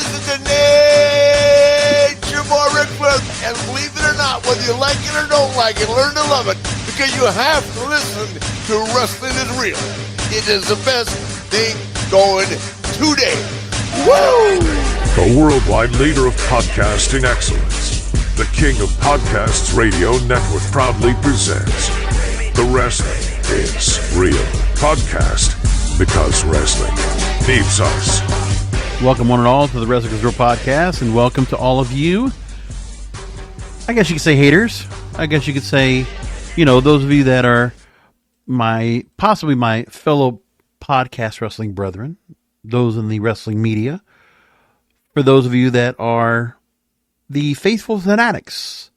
This is the Nature Boy Ric Flair, and believe it or not, whether you like it or don't like it, learn to love it, because you have to listen to Wrestling is Real. It is the best thing going today. Woo! The worldwide leader of podcasting excellence, the king of podcasts radio network proudly presents The Wrestling is Real podcast, because wrestling needs us. Welcome one and all to the Wrestling is Real podcast, and welcome to all of you. I guess you could say haters. I guess you could say, those of you that are possibly my fellow podcast wrestling brethren, those in the wrestling media. For those of you that are the faithful fanatics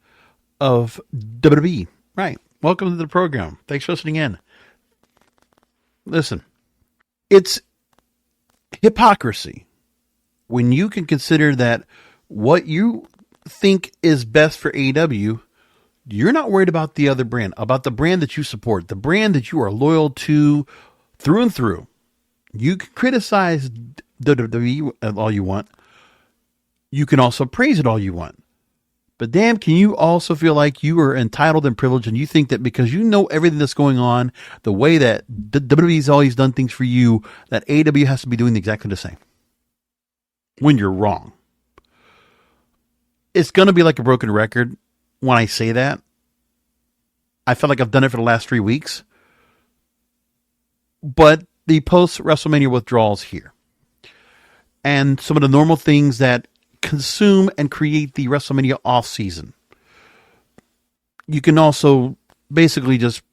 of WWE. Right. Welcome to the program. Thanks for listening in. Listen, it's hypocrisy when you can consider that what you think is best for AEW, you're not worried about the other brand, about the brand that you support, the brand that you are loyal to through and through. You can criticize WWE all you want. You can also praise it all you want. But damn, can you also feel like you are entitled and privileged, and you think that because you know everything that's going on, the way that WWE's always done things for you, that AEW has to be doing exactly the same? When you're wrong. It's going to be like a broken record when I say that. I feel like I've done it for the last 3 weeks. But the post-WrestleMania withdrawals here, and some of the normal things that consume and create the WrestleMania off season. You can also basically just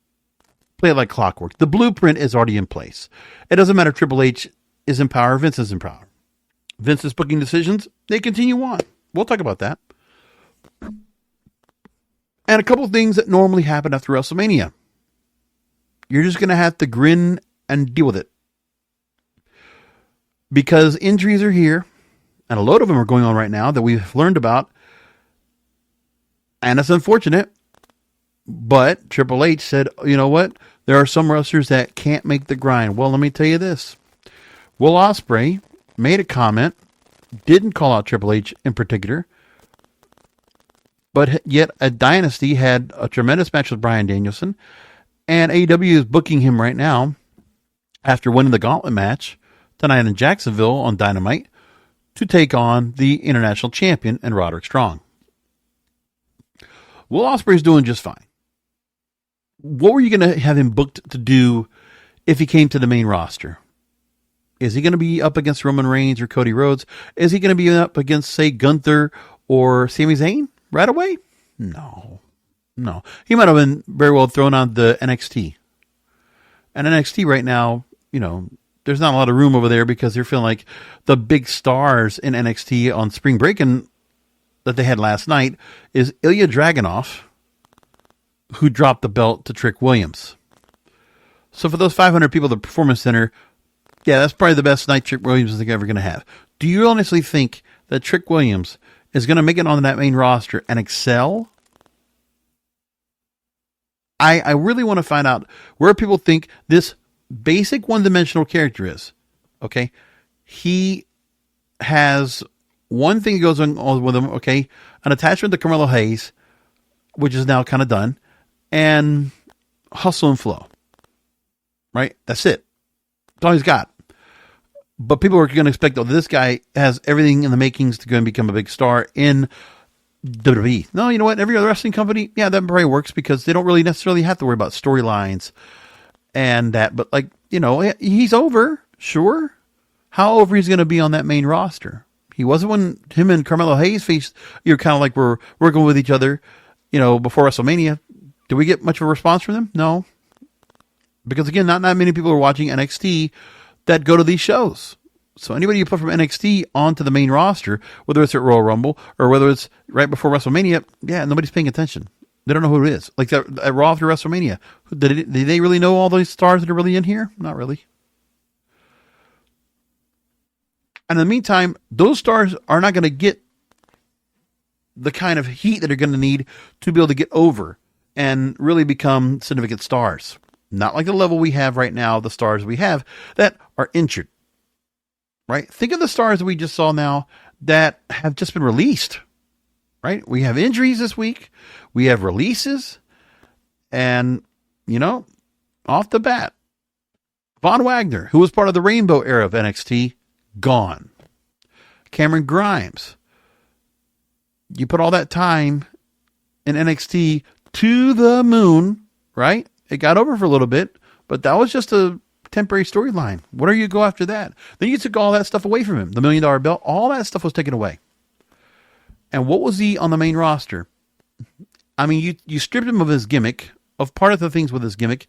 play it like clockwork. The blueprint is already in place. It doesn't matter if Triple H is in power, Vince is in power. Vince's booking decisions, they continue on. We'll talk about that. And a couple of things that normally happen after WrestleMania. You're just going to have to grin and deal with it. Because injuries are here. And a load of them are going on right now that we've learned about. And it's unfortunate. But Triple H said, you know what? There are some wrestlers that can't make the grind. Well, let me tell you this. Will Ospreay made a comment. Didn't call out Triple H in particular. But yet a Dynasty had a tremendous match with Bryan Danielson. And AEW is booking him right now after winning the gauntlet match tonight in Jacksonville on Dynamite, to take on the international champion and Roderick Strong. Will Ospreay's doing just fine. What were you going to have him booked to do if he came to the main roster? Is he going to be up against Roman Reigns or Cody Rhodes? Is he going to be up against, say, Gunther or Sami Zayn right away? No. He might have been very well thrown on the NXT. And NXT right now, there's not a lot of room over there because they're feeling like the big stars in NXT on spring break that they had last night is Ilya Dragunov, who dropped the belt to Trick Williams. So for those 500 people at the Performance Center, yeah, that's probably the best night Trick Williams is ever going to have. Do you honestly think that Trick Williams is going to make it on that main roster and excel? I really want to find out where people think this basic one-dimensional character is. Okay, he has one thing that goes on with him. Okay, an attachment to Carmelo Hayes, which is now kind of done, and hustle and flow. Right, that's it. That's all he's got. But people are going to expect, this guy has everything in the makings to go and become a big star in WWE. No, you know what? Every other wrestling company, yeah, that probably works because they don't really necessarily have to worry about storylines and that, but he's over, sure. How over he's going to be on that main roster? He wasn't when him and Carmelo Hayes faced. You're kind of like we're working with each other, before WrestleMania. Did we get much of a response from them? No, because again, not many people are watching NXT that go to these shows. So anybody you put from NXT onto the main roster, whether it's at Royal Rumble or whether it's right before WrestleMania, yeah, nobody's paying attention. They don't know who it is. Like that at Raw after WrestleMania. Did they really know all those stars that are really in here? Not really. And in the meantime, those stars are not going to get the kind of heat that they're going to need to be able to get over and really become significant stars. Not like the level we have right now, the stars we have that are injured. Right? Think of the stars that we just saw now that have just been released, right? We have injuries this week. We have releases. And, off the bat, Von Wagner, who was part of the Rainbow era of NXT, gone. Cameron Grimes. You put all that time in NXT to the moon, right? It got over for a little bit, but that was just a temporary storyline. Where do you go after that? Then you took all that stuff away from him. The $1 million belt, all that stuff was taken away. And what was he on the main roster? I mean, you stripped him of his gimmick, of part of the things with his gimmick,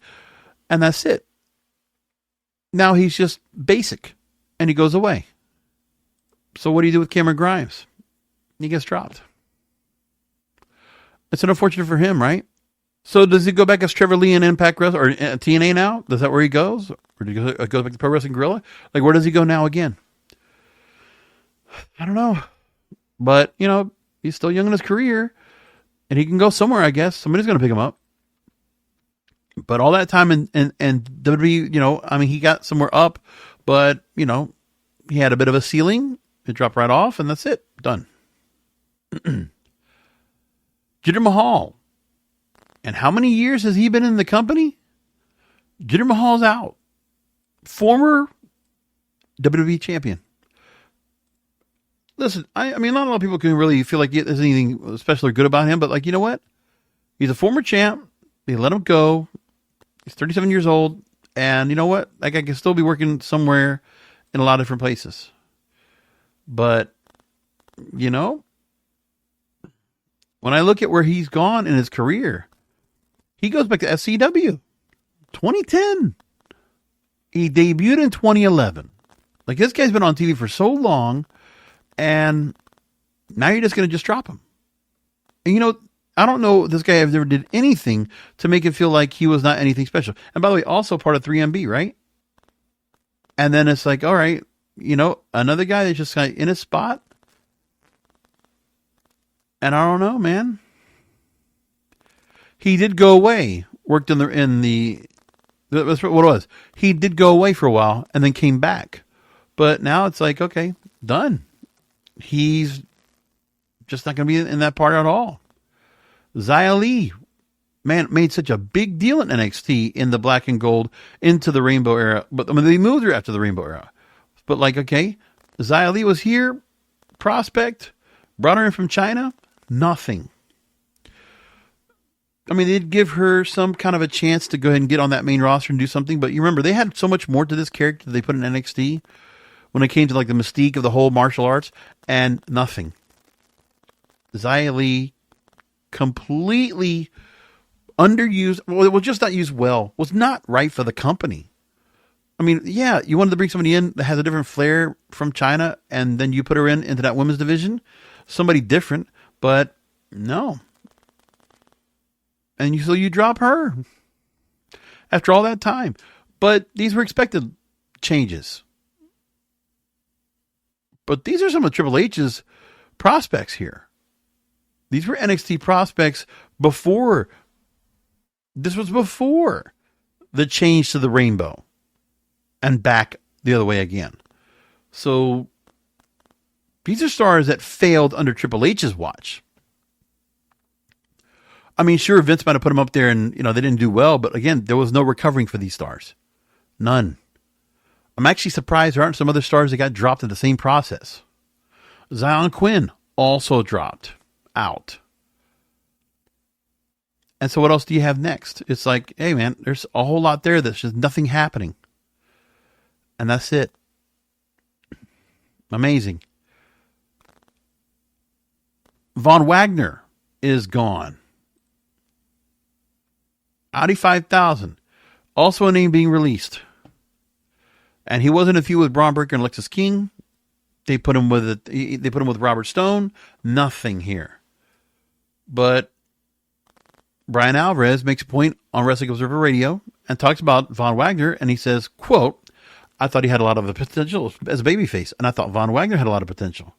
and that's it. Now he's just basic, and he goes away. So what do you do with Cameron Grimes? He gets dropped. It's unfortunate for him, right? So does he go back as Trevor Lee in Impact Wrestling or TNA now? Is that where he goes? Or do he go back to Pro Wrestling Guerrilla? Like, where does he go now again? I don't know. But, he's still young in his career. And he can go somewhere, I guess. Somebody's going to pick him up. But all that time in WWE, he got somewhere up. But, he had a bit of a ceiling. It dropped right off, and that's it. Done. Jinder Mahal. And how many years has he been in the company? Jinder Mahal's out. Former WWE champion. Listen, I mean, not a lot of people can really feel like there's anything special or good about him, but like, you know what? He's a former champ. They let him go. He's 37 years old. And you know what? Like, I can still be working somewhere in a lot of different places. But, when I look at where he's gone in his career, he goes back to SCW, 2010. He debuted in 2011. Like, this guy's been on TV for so long, and now you're just going to just drop him. And, I don't know this guy ever did anything to make it feel like he was not anything special. And by the way, also part of 3MB, right? And then it's like, all right, another guy that's just kind of in a spot. And I don't know, man. He did go away. Worked that's what it was. He did go away for a while and then came back. But now it's like, okay, done. He's just not going to be in that part at all. Xia Li, man, made such a big deal in NXT in the black and gold into the Rainbow era. But they moved her after the Rainbow era. But like, okay, Xia Li was here, prospect, brought her in from China, nothing. I mean, they'd give her some kind of a chance to go ahead and get on that main roster and do something. But you remember, they had so much more to this character that they put in NXT when it came to like the mystique of the whole martial arts, and nothing. Xia Li completely underused. Well, it was just not used well. Was not right for the company. I mean, yeah, you wanted to bring somebody in that has a different flair from China, and then you put her into that women's division, somebody different, but no. And so you drop her after all that time. But these were expected changes. But these are some of Triple H's prospects here. These were NXT prospects before. This was before the change to the Rainbow and back the other way again. So these are stars that failed under Triple H's watch. I mean, sure, Vince might have put them up there and, they didn't do well. But again, there was no recovering for these stars. None. I'm actually surprised there aren't some other stars that got dropped in the same process. Zion Quinn also dropped out. And so what else do you have next? It's like, hey, man, there's a whole lot there that's just nothing happening. And that's it. Amazing. Von Wagner is gone. Audi 5000. Also a name being released. And he wasn't a feud with Braun Breaker and Lexus King. They put him with Robert Stone. Nothing here. But Brian Alvarez makes a point on Wrestling Observer Radio and talks about Von Wagner, and he says, quote, I thought he had a lot of potential as a babyface, and I thought Von Wagner had a lot of potential.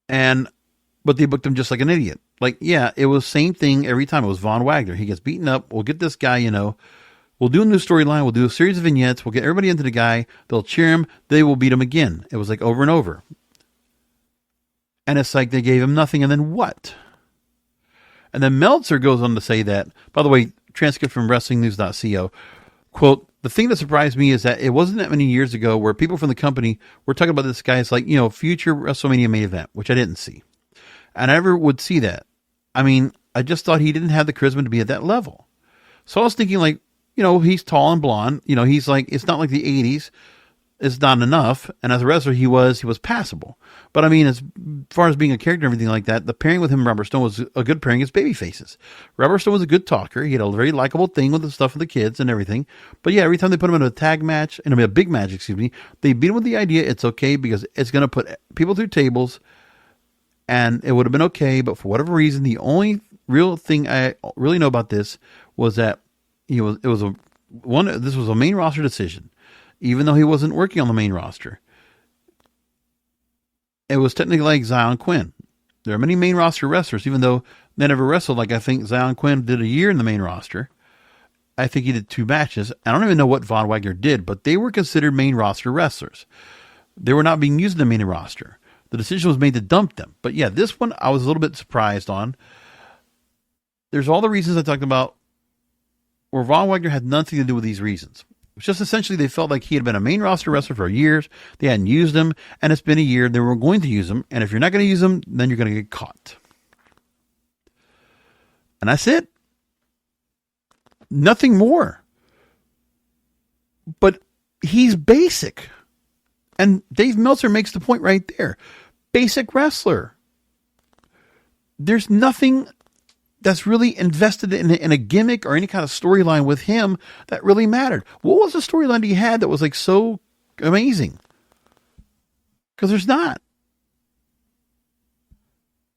But they booked him just like an idiot. Like, yeah, it was same thing every time. It was Von Wagner. He gets beaten up. We'll get this guy, We'll do a new storyline. We'll do a series of vignettes. We'll get everybody into the guy. They'll cheer him. They will beat him again. It was like over and over. And it's like they gave him nothing, and then what? And then Meltzer goes on to say that, by the way, transcript from WrestlingNews.co, quote, the thing that surprised me is that it wasn't that many years ago where people from the company were talking about this guy's like, future WrestleMania main event, which I didn't see. And I never would see that. I mean, I just thought he didn't have the charisma to be at that level. So I was thinking like, he's tall and blonde. He's like, it's not like the 80s. It's not enough. And as a wrestler, he was passable. But I mean, as far as being a character and everything like that, the pairing with him and Robert Stone was a good pairing as baby faces. Robert Stone was a good talker. He had a very likable thing with the stuff with the kids and everything. But yeah, every time they put him in a tag match, a big match, they beat him with the idea it's okay because it's going to put people through tables and it would have been okay. But for whatever reason, the only real thing I really know about this was that this was a main roster decision. Even though he wasn't working on the main roster. It was technically like Zion Quinn. There are many main roster wrestlers, even though they never wrestled. Like I think Zion Quinn did a year in the main roster. I think he did 2 matches. I don't even know what Von Wagner did, but they were considered main roster wrestlers. They were not being used in the main roster. The decision was made to dump them. But yeah, this one I was a little bit surprised on. There's all the reasons I talked about where Von Wagner had nothing to do with these reasons. It's just essentially they felt like he had been a main roster wrestler for years. They hadn't used him, and it's been a year. They were going to use him, and if you're not going to use him, then you're going to get caught. And that's it. Nothing more. But he's basic. And Dave Meltzer makes the point right there. Basic wrestler. There's nothing that's really invested in a gimmick or any kind of storyline with him that really mattered. What was the storyline he had that was like so amazing? Because there's not.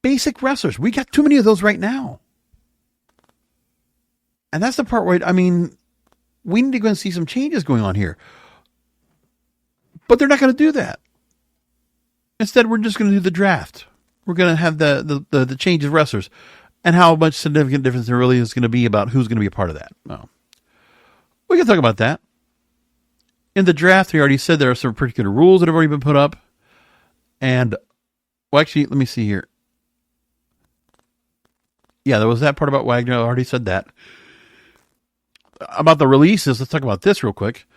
Basic wrestlers. We got too many of those right now. And that's the part where, we need to go and see some changes going on here. But they're not going to do that. Instead, we're just going to do the draft. We're going to have the change of wrestlers. And how much significant difference there really is going to be about who's going to be a part of that. Well, we can talk about that. In the draft, we already said there are some pretty good rules that have already been put up. And, well, actually, let me see here. Yeah, there was that part about Wagner. I already said that. About the releases, let's talk about this real quick.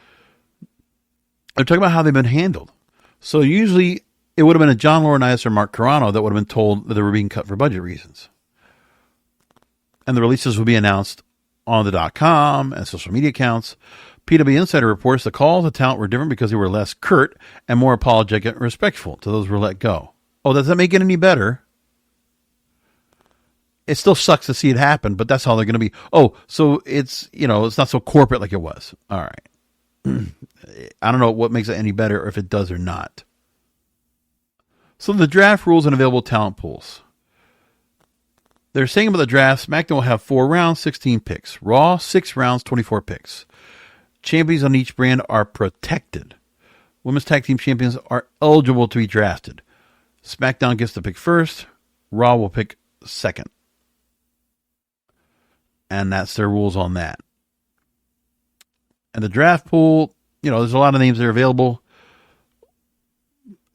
I'm talking about how they've been handled. So usually, it would have been a John Laurinaitis or Mark Carrano that would have been told that they were being cut for budget reasons. And the releases will be announced on the .com and social media accounts. PW Insider reports the calls of talent were different because they were less curt and more apologetic and respectful to those who were let go. Oh, does that make it any better? It still sucks to see it happen, but that's how they're going to be. Oh, so it's, it's not so corporate like it was. All right. I don't know what makes it any better or if it does or not. So the draft rules and available talent pools. They're saying about the draft, SmackDown will have 4 rounds, 16 picks. Raw, 6 rounds, 24 picks. Champions on each brand are protected. Women's Tag Team Champions are eligible to be drafted. SmackDown gets to pick first. Raw will pick second. And that's their rules on that. And the draft pool, there's a lot of names that are available.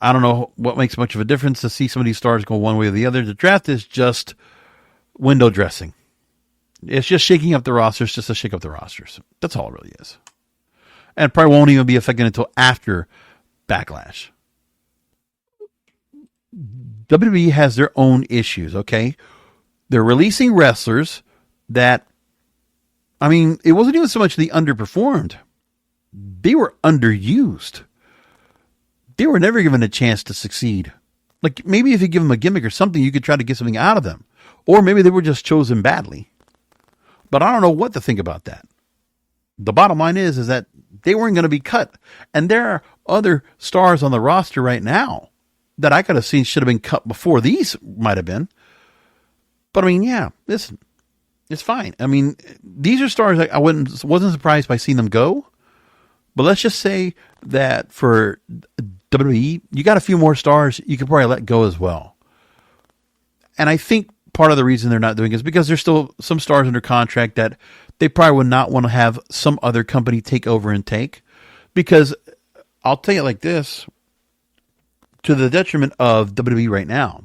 I don't know what makes much of a difference to see some of these stars go one way or the other. The draft is just window dressing. It's just shaking up the rosters just to shake up the rosters. That's all it really is. And it probably won't even be affected until after Backlash. WWE has their own issues, okay? They're releasing wrestlers that, it wasn't even so much they underperformed. They were underused. They were never given a chance to succeed. Like, maybe if you give them a gimmick or something, you could try to get something out of them. Or maybe they were just chosen badly. But I don't know what to think about that. The bottom line is that they weren't going to be cut. And there are other stars on the roster right now that I could have seen should have been cut before these might have been. But listen, it's fine. These are stars I wasn't surprised by seeing them go. But let's just say that for WWE, you got a few more stars you could probably let go as well. And I think part of the reason they're not doing it is because there's still some stars under contract that they probably would not want to have some other company take over and take. Because I'll tell you like this, to the detriment of WWE right now,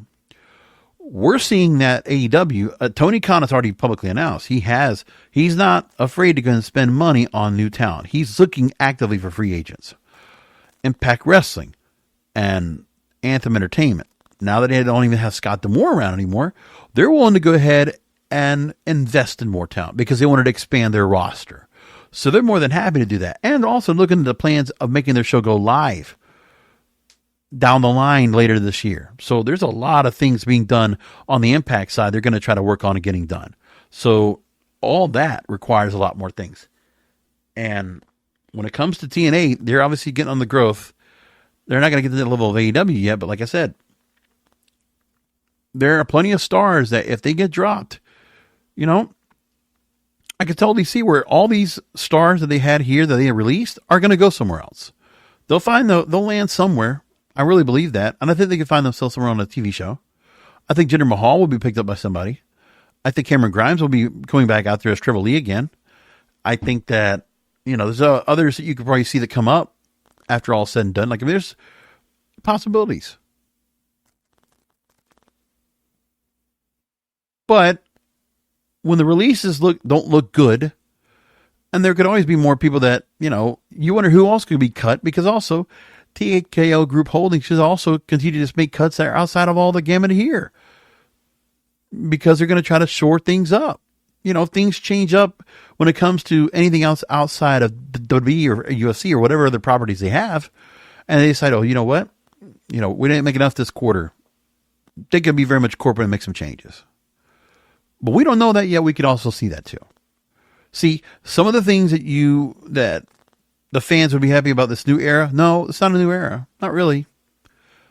we're seeing that AEW, Tony Khan has already publicly announced he's not afraid to go and spend money on new talent. He's looking actively for free agents. Impact Wrestling and Anthem Entertainment, now that they don't even have Scott D'Amore around anymore, they're willing to go ahead and invest in more talent because they wanted to expand their roster. So they're more than happy to do that. And also looking at the plans of making their show go live down the line later this year. So there's a lot of things being done on the Impact side they're going to try to work on and getting done. So all that requires a lot more things. And when it comes to TNA, they're obviously getting on the growth. They're not going to get to the level of AEW yet, but like I said, there are plenty of stars that if they get dropped, you know, I can totally see where all these stars that they had here that they released are going to go somewhere else. They'll land somewhere. I really believe that. And I think they can find themselves somewhere on a TV show. I think Jinder Mahal will be picked up by somebody. I think Cameron Grimes will be coming back out there as Triple E again. I think that, you know, there's others that you could probably see that come up after all said and done. Like, I mean, there's possibilities. But when the releases don't look good, and there could always be more people that, you know, you wonder who else could be cut, because also TKO Group Holdings should also continue to make cuts that are outside of all the gamut here, because they're going to try to shore things up. You know, things change up when it comes to anything else outside of the WWE or UFC or whatever other properties they have, and they decide, oh, you know what? You know, we didn't make enough this quarter. They could be very much corporate and make some changes. But we don't know that yet. We could also see that too. See, some of the things that the fans would be happy about this new era. No, it's not a new era. Not really.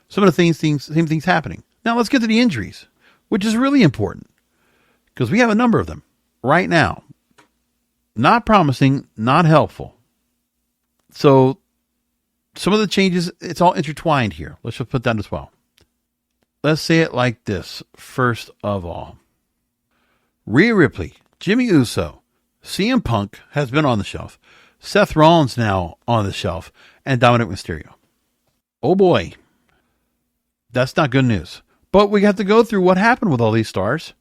Some of the same things happening. Now let's get to the injuries, which is really important because we have a number of them right now. Not promising, not helpful. So some of the changes, it's all intertwined here. Let's just put that as well. Let's say it like this. First of all, Rhea Ripley, Jimmy Uso, CM Punk has been on the shelf. Seth Rollins now on the shelf, and Dominik Mysterio. Oh boy, that's not good news. But we have to go through what happened with all these stars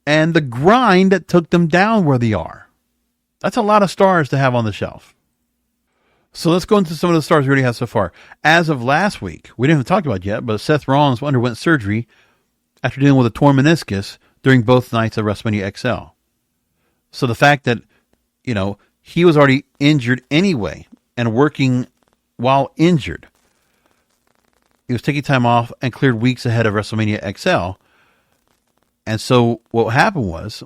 and the grind that took them down where they are. That's a lot of stars to have on the shelf. So let's go into some of the stars we already have so far. As of last week, we didn't even talk about it yet, but Seth Rollins underwent surgery after dealing with a torn meniscus during both nights of WrestleMania XL. So the fact that, you know, he was already injured anyway and working while injured. He was taking time off and cleared weeks ahead of WrestleMania XL. And so what happened was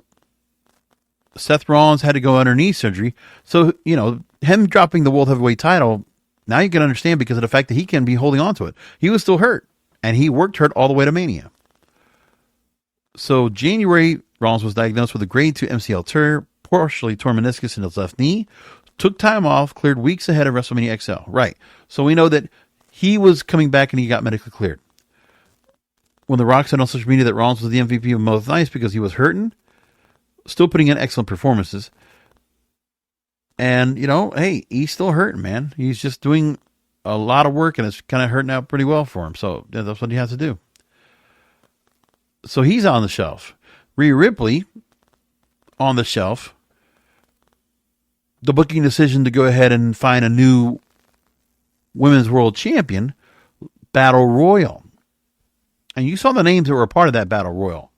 Seth Rollins had to go under knee surgery. So, you know, him dropping the World Heavyweight title, now you can understand because of the fact that he can be holding on to it. He was still hurt, and he worked hurt all the way to Mania. So January, Rollins was diagnosed with a grade 2 MCL tear, partially torn meniscus in his left knee, took time off, cleared weeks ahead of WrestleMania XL. Right. So we know that he was coming back and he got medically cleared. When The Rock said on social media that Rollins was the MVP of both nights because he was hurting, still putting in excellent performances. And, you know, hey, he's still hurting, man. He's just doing a lot of work and it's kind of hurting out pretty well for him. So that's what he has to do. So he's on the shelf. Rhea Ripley on the shelf. The booking decision to go ahead and find a new women's world champion, Battle Royal. And you saw the names that were a part of that Battle Royal.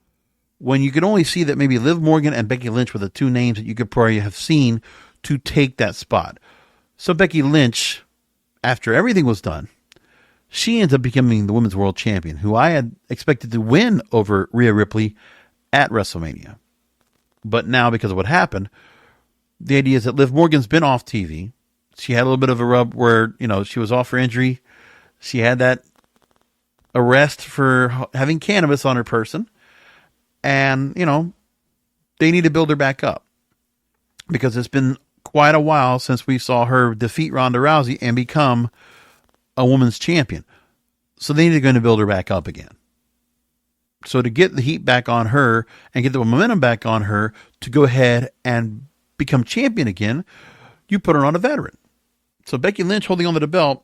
When you could only see that maybe Liv Morgan and Becky Lynch were the two names that you could probably have seen to take that spot. So Becky Lynch, after everything was done, she ends up becoming the women's world champion, who I had expected to win over Rhea Ripley at WrestleMania. But now, because of what happened, the idea is that Liv Morgan's been off TV. She had a little bit of a rub where, you know, she was off for injury. She had that arrest for having cannabis on her person. And, you know, they need to build her back up. Because it's been quite a while since we saw her defeat Ronda Rousey and become a women's champion. So they need to go to build her back up again. So to get the heat back on her and get the momentum back on her to go ahead and become champion again, you put her on a veteran. So Becky Lynch holding on to the belt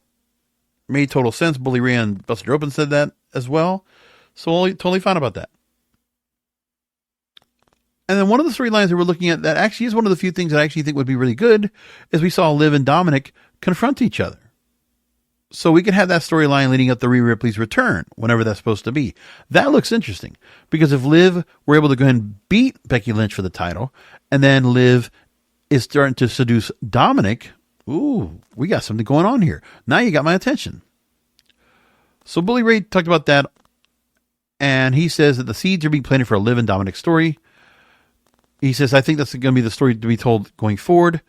made total sense. Bully Ray and Buster Open said that as well. So totally fine about that. And then one of the storylines that we're looking at that actually is one of the few things that I actually think would be really good is we saw Liv and Dominik confront each other. So we could have that storyline leading up to Rhea Ripley's return, whenever that's supposed to be. That looks interesting. Because if Liv were able to go ahead and beat Becky Lynch for the title, and then Liv is starting to seduce Dominik, ooh, we got something going on here. Now you got my attention. So Bully Ray talked about that, and he says that the seeds are being planted for a Liv and Dominik story. He says, I think that's going to be the story to be told going forward.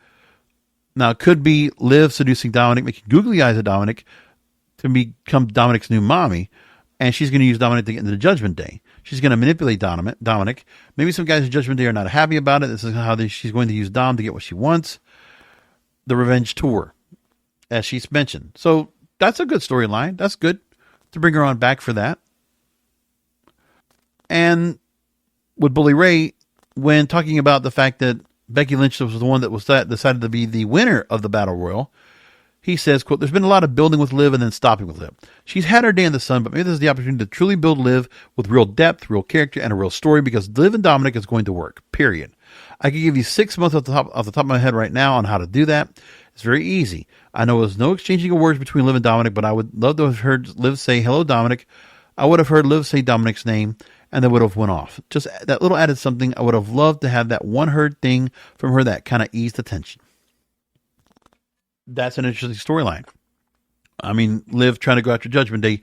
Now, it could be Liv seducing Dominik, making googly eyes at Dominik to become Dominik's new mommy, and she's going to use Dominik to get into the Judgment Day. She's going to manipulate Dominik. Maybe some guys at Judgment Day are not happy about it. This is how she's going to use Dom to get what she wants. The revenge tour, as she's mentioned. So that's a good storyline. That's good to bring her on back for that. And with Bully Ray, when talking about the fact that Becky Lynch was the one that was decided to be the winner of the Battle Royal, he says, quote, there's been a lot of building with Liv and then stopping with Liv. She's had her day in the sun, but maybe this is the opportunity to truly build Liv with real depth, real character, and a real story because Liv and Dominik is going to work, period. I could give you 6 months off the top of my head right now on how to do that. It's very easy. I know there's no exchanging of words between Liv and Dominik, but I would love to have heard Liv say, hello, Dominik. I would have heard Liv say Dominik's name, and then would have went off. Just that little added something. I would have loved to have that one heard thing from her that kind of eased the tension. That's an interesting storyline. I mean, Liv trying to go after Judgment Day,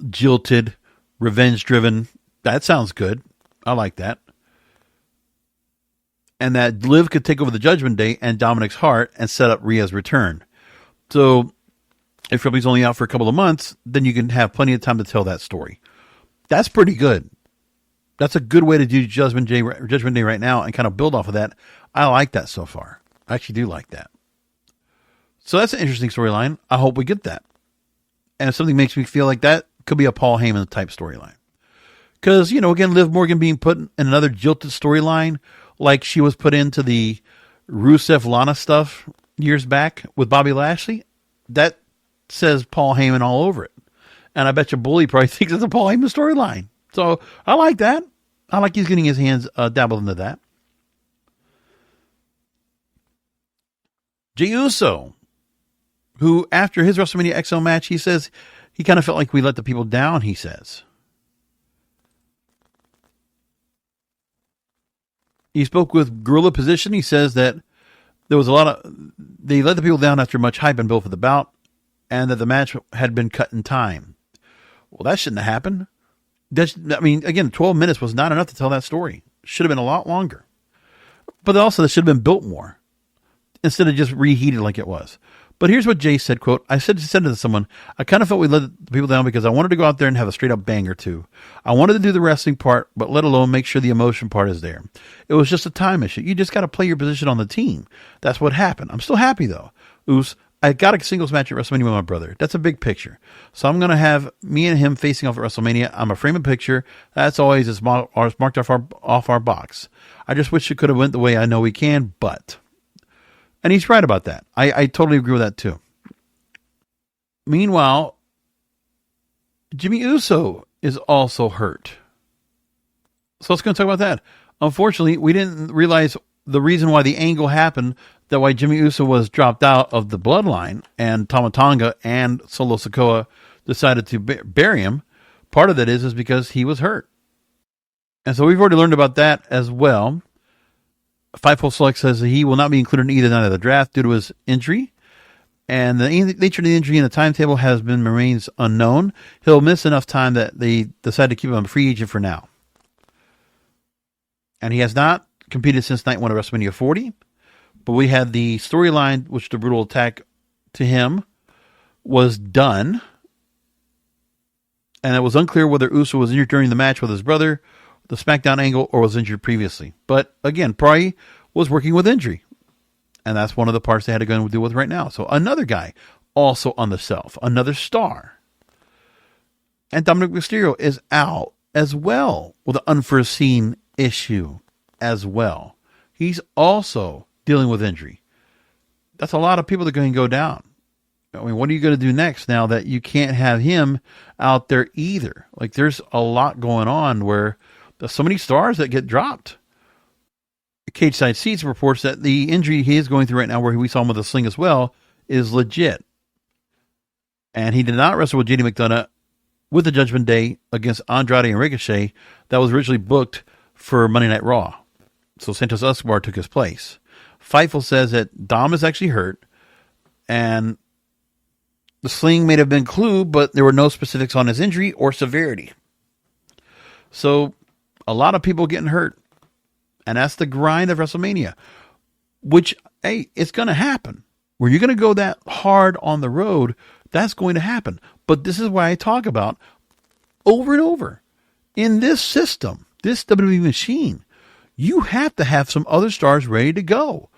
jilted, revenge driven. That sounds good. I like that. And that Liv could take over the Judgment Day and Dominik's heart and set up Rhea's return. So if Ripley's only out for a couple of months, then you can have plenty of time to tell that story. That's pretty good. That's a good way to do Judgment Day right now and kind of build off of that. I like that so far. I actually do like that. So that's an interesting storyline. I hope we get that. And if something makes me feel like that, could be a Paul Heyman type storyline. Because, again, Liv Morgan being put in another jilted storyline like she was put into the Rusev Lana stuff years back with Bobby Lashley, that says Paul Heyman all over it. And I bet you Bully probably thinks it's a Paul Heyman storyline. So I like that. I like he's getting his hands dabbled into that. Jey Uso, who after his WrestleMania XL match, he says he kind of felt like we let the people down, he says. He spoke with Gorilla Position. He says that there was they let the people down after much hype and built for the bout, and that the match had been cut in time. Well, that shouldn't have happened. Again, 12 minutes was not enough to tell that story. Should have been a lot longer. But also, that should have been built more instead of just reheated like it was. But here's what Jay said, quote, I said to someone, I kind of felt we let the people down because I wanted to go out there and have a straight up bang or two. I wanted to do the wrestling part, but let alone make sure the emotion part is there. It was just a time issue. You just got to play your position on the team. That's what happened. I'm still happy though. I got a singles match at WrestleMania with my brother. That's a big picture. So I'm going to have me and him facing off at WrestleMania. I'm a frame of picture. That's always is marked off our box. I just wish it could have went the way I know we can, but... And he's right about that. I totally agree with that too. Meanwhile, Jimmy Uso is also hurt. So let's go talk about that. Unfortunately, we didn't realize the reason why the angle happened, that why Jimmy Uso was dropped out of the bloodline and Tama Tonga and Solo Sikoa decided to bury him. Part of that is because he was hurt. And so we've already learned about that as well. Fightful Select says that he will not be included in either night of the draft due to his injury. And the nature of the injury and the timetable remains unknown. He'll miss enough time that they decide to keep him a free agent for now. And he has not competed since night one of WrestleMania 40. But we had the storyline, which the brutal attack to him was done. And it was unclear whether Uso was injured during the match with his brother, the SmackDown angle, or was injured previously. But again, Pry was working with injury. And that's one of the parts they had to go and deal with right now. So another guy also on the shelf, another star. And Dominik Mysterio is out as well with an unforeseen issue as well. he's also dealing with injury. That's a lot of people that are going to go down. I mean, what are you going to do next now that you can't have him out there either? Like, there's a lot going on where there's so many stars that get dropped. Cage Side Seats reports that the injury he is going through right now, where we saw him with a sling as well, is legit. And he did not wrestle with JD McDonough with the Judgment Day against Andrade and Ricochet that was originally booked for Monday Night Raw. So Santos Escobar took his place. Fightful says that Dom is actually hurt, and the sling may have been clue, but there were no specifics on his injury or severity. So a lot of people getting hurt. And that's the grind of WrestleMania, which, hey, it's going to happen. When you're going to go that hard on the road, that's going to happen. But this is why I talk about over and over. In this system, this WWE machine, you have to have some other stars ready to go.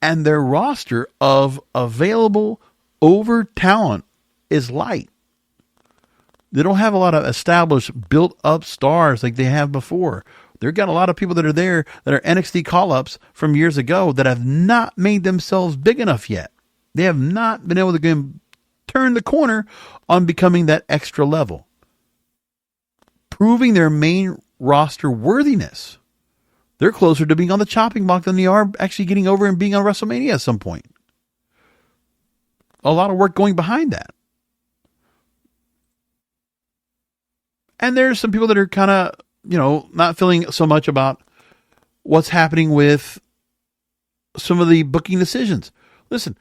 And their roster of available over talent is light. They don't have a lot of established, built-up stars like they have before. They've got a lot of people that are there that are NXT call-ups from years ago that have not made themselves big enough yet. They have not been able to turn the corner on becoming that extra level, proving their main roster worthiness. They're closer to being on the chopping block than they are actually getting over and being on WrestleMania at some point. A lot of work going behind that. And there's some people that are kind of, not feeling so much about what's happening with some of the booking decisions. Listen,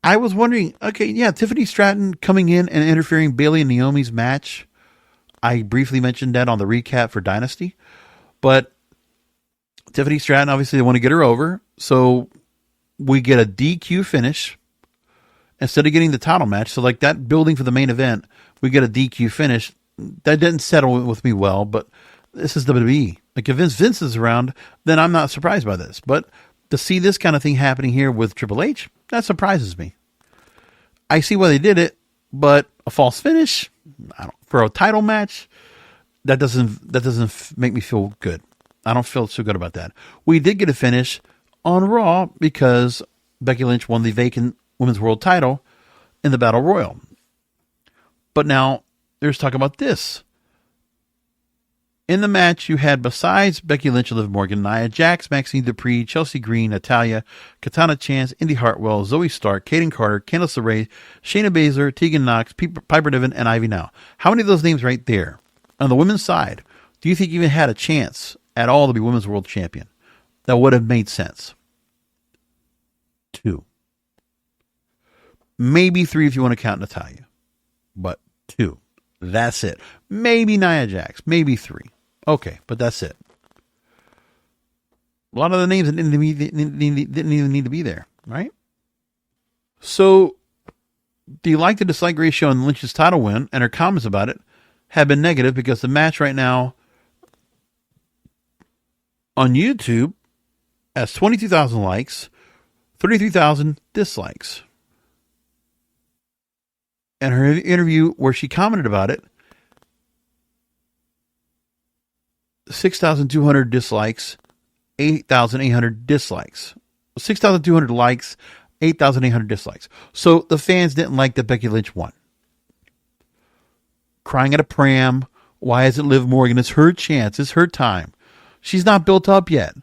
I was wondering, okay, yeah, Tiffany Stratton coming in and interfering Bayley and Naomi's match. I briefly mentioned that on the recap for Dynasty. But Tiffany Stratton, obviously, they want to get her over. So we get a DQ finish instead of getting the title match. So like that building for the main event, we get a DQ finish. That didn't settle with me well, but this is WWE. Like if Vince is around, then I'm not surprised by this. But to see this kind of thing happening here with Triple H, that surprises me. I see why they did it, but a false finish for a title match, that doesn't make me feel good. I don't feel so good about that. We did get a finish on Raw because Becky Lynch won the vacant Women's World title in the Battle Royal. But now there's talk about this. In the match, you had, besides Becky Lynch and Liv Morgan, Nia Jax, Maxine Dupree, Chelsea Green, Natalya, Katana Chance, Indy Hartwell, Zoe Stark, Kaden Carter, Candice LeRae, Shayna Baszler, Tegan Knox, Piper Niven, and Ivy Now. How many of those names right there? On the women's side, do you think you even had a chance at all to be Women's World Champion? That would have made sense. 2. Maybe 3 if you want to count Natalya. But 2. That's it. Maybe Nia Jax. Maybe 3. Okay, but that's it. A lot of the names didn't even need to be there, right? So, the like to dislike ratio on Lynch's title win and her comments about it have been negative because the match right now on YouTube has 22,000 likes, 33,000 dislikes. And her interview where she commented about it, 6,200 dislikes, 8,800 dislikes. 6,200 likes, 8,800 dislikes. So the fans didn't like that Becky Lynch won. Crying at a pram. Why is it Liv Morgan? It's her chance. It's her time. She's not built up yet.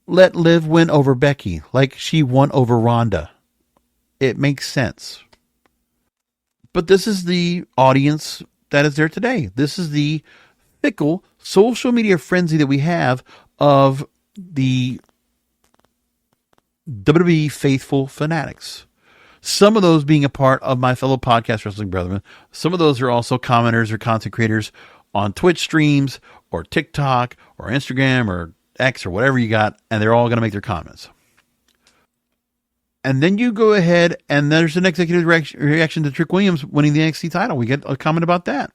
Let Liv win over Becky like she won over Ronda. It makes sense. But this is the audience that is there today. This is the fickle social media frenzy that we have of the WWE Faithful Fanatics. Some of those being a part of my fellow podcast wrestling brethren. Some of those are also commenters or content creators on Twitch streams or TikTok or Instagram or X or whatever you got, and they're all going to make their comments. And then you go ahead and there's an executive reaction to Trick Williams winning the NXT title. We get a comment about that.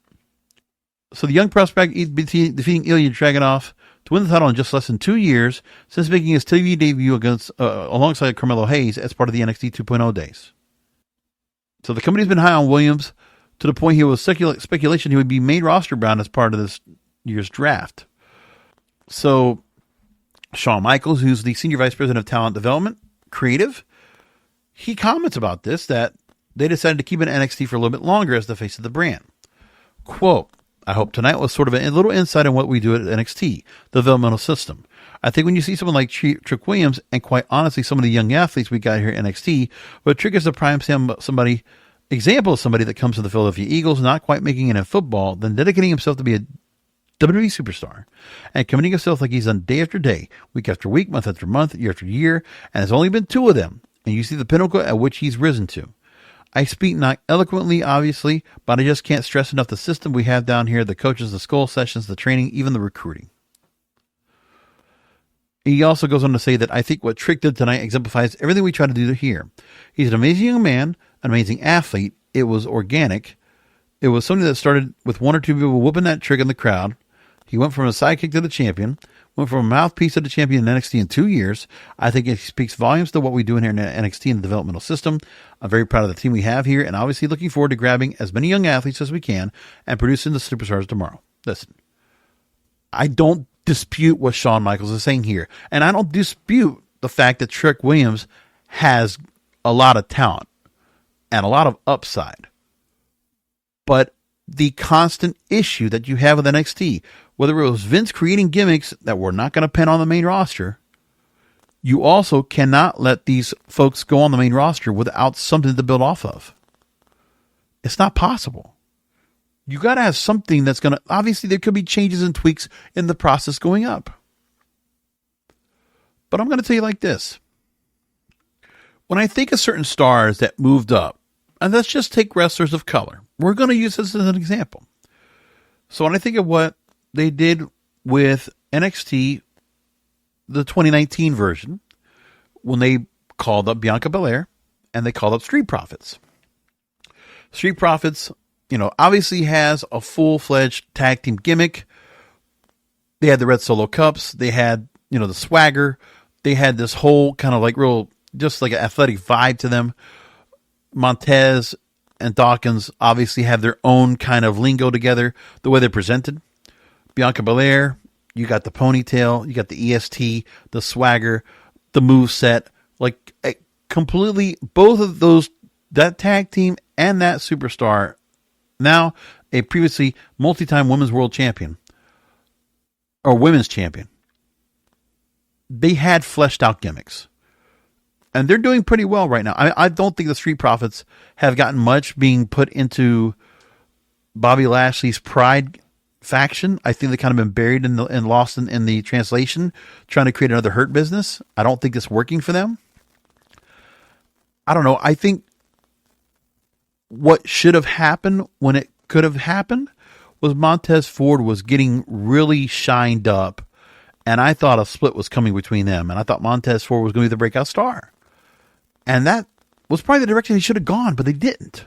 So the young prospect defeating Ilya Dragunov to win the title in just less than 2 years since making his TV debut alongside Carmelo Hayes as part of the NXT 2.0 days. So the company's been high on Williams to the point he was speculation he would be made roster bound as part of this year's draft. So Shawn Michaels, who's the Senior Vice President of Talent Development, Creative, he comments about this, that they decided to keep it NXT for a little bit longer as the face of the brand. Quote, I hope tonight was sort of a little insight on what we do at NXT, the developmental system. I think when you see someone like Trick Williams, and quite honestly, some of the young athletes we got here at NXT, but Trick is a prime example of somebody that comes to the Philadelphia Eagles, not quite making it in football, then dedicating himself to be a WWE superstar and committing himself like he's done day after day, week after week, month after month, year after year, and there's only been 2 of them, and you see the pinnacle at which he's risen to. I speak not eloquently, obviously, but I just can't stress enough the system we have down here, the coaches, the school sessions, the training, even the recruiting. He also goes on to say that I think what Trick did tonight exemplifies everything we try to do here. He's an amazing young man, an amazing athlete. It was organic. It was something that started with 1 or 2 people whooping that Trick in the crowd. He went from a sidekick to the champion, went from a mouthpiece to the champion in NXT in 2 years. I think it speaks volumes to what we do in here in NXT in the developmental system. I'm very proud of the team we have here, and obviously looking forward to grabbing as many young athletes as we can and producing the superstars tomorrow. Listen, I don't dispute what Shawn Michaels is saying here, and I don't dispute the fact that Trick Williams has a lot of talent and a lot of upside. But the constant issue that you have with NXT, whether it was Vince creating gimmicks that were not going to pin on the main roster, you also cannot let these folks go on the main roster without something to build off of. It's not possible. You got to have something that's going to, obviously there could be changes and tweaks in the process going up. But I'm going to tell you like this. When I think of certain stars that moved up, and let's just take wrestlers of color. We're going to use this as an example. So when I think of what they did with NXT, the 2019 version, when they called up Bianca Belair and they called up Street Profits. Street Profits, obviously has a full-fledged tag team gimmick. They had the red solo cups. They had, the swagger. They had this whole kind of like real, just like an athletic vibe to them. Montez and Dawkins obviously have their own kind of lingo together, the way they're presented. Bianca Belair, you got the ponytail, you got the EST, the swagger, the moveset, like completely both of those, that tag team and that superstar, now a previously multi-time women's world champion or women's champion. They had fleshed out gimmicks. And they're doing pretty well right now. I don't think the Street Profits have gotten much being put into Bobby Lashley's Pride faction. I think they kind of been buried and lost in the translation, trying to create another Hurt Business. I don't think it's working for them. I don't know. I think what should have happened when it could have happened was Montez Ford was getting really shined up, and I thought a split was coming between them, and I thought Montez Ford was going to be the breakout star. And that was probably the direction he should have gone, but they didn't.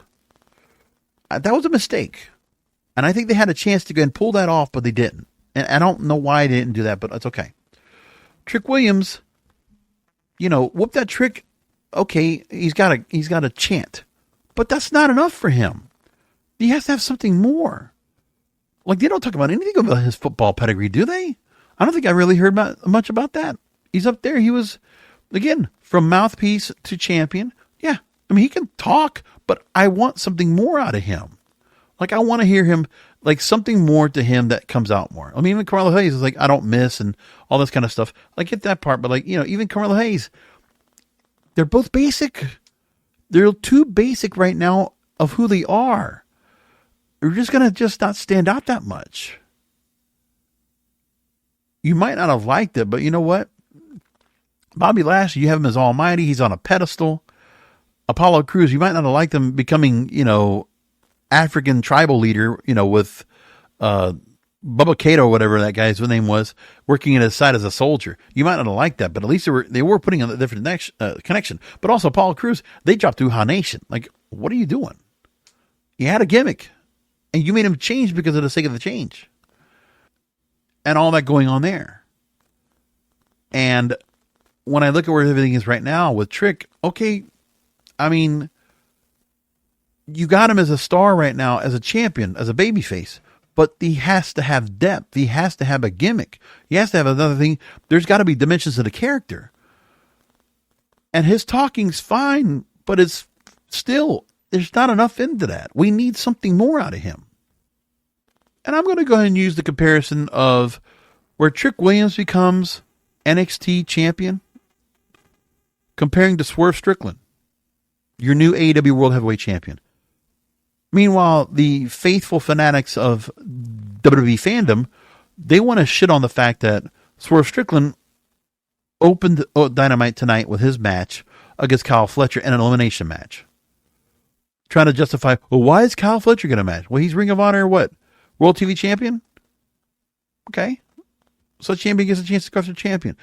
That was a mistake. And I think they had a chance to go and pull that off, but they didn't. And I don't know why they didn't do that, but it's okay. Trick Williams, whoop that Trick. Okay, he's got a chant. But that's not enough for him. He has to have something more. Like, they don't talk about anything about his football pedigree, do they? I don't think I really heard much about that. He's up there. He was, again, from mouthpiece to champion. Yeah, he can talk, but I want something more out of him. Like, I want to hear him, like, something more to him that comes out more. Even Carmelo Hayes is like, I don't miss and all this kind of stuff. I get that part, but even Carmelo Hayes, they're both basic. They're too basic right now of who they are. They're just going to not stand out that much. You might not have liked it, but you know what? Bobby Lashley, you have him as almighty. He's on a pedestal. Apollo Crews, you might not have liked him becoming, African tribal leader, with Bubba Cato, whatever that guy's name was, working at his side as a soldier. You might not have liked that, but at least they were putting a different connection. But also Apollo Crews, they dropped through Nation. Like, what are you doing? You had a gimmick, and you made him change because of the sake of the change. And all that going on there. And when I look at where everything is right now with Trick, okay, you got him as a star right now, as a champion, as a babyface. but he has to have depth. He has to have a gimmick. He has to have another thing. There's got to be dimensions to the character. And his talking's fine, but it's still, there's not enough into that. We need something more out of him. And I'm going to go ahead and use the comparison of where Trick Williams becomes NXT champion, comparing to Swerve Strickland, your new AEW World Heavyweight Champion. Meanwhile, the faithful fanatics of WWE fandom, they want to shit on the fact that Swerve Strickland opened Dynamite tonight with his match against Kyle Fletcher in an elimination match. Trying to justify, well, why is Kyle Fletcher going to match? Well, he's Ring of Honor, what? World TV champion? Okay. So champion gets a chance to go after champion.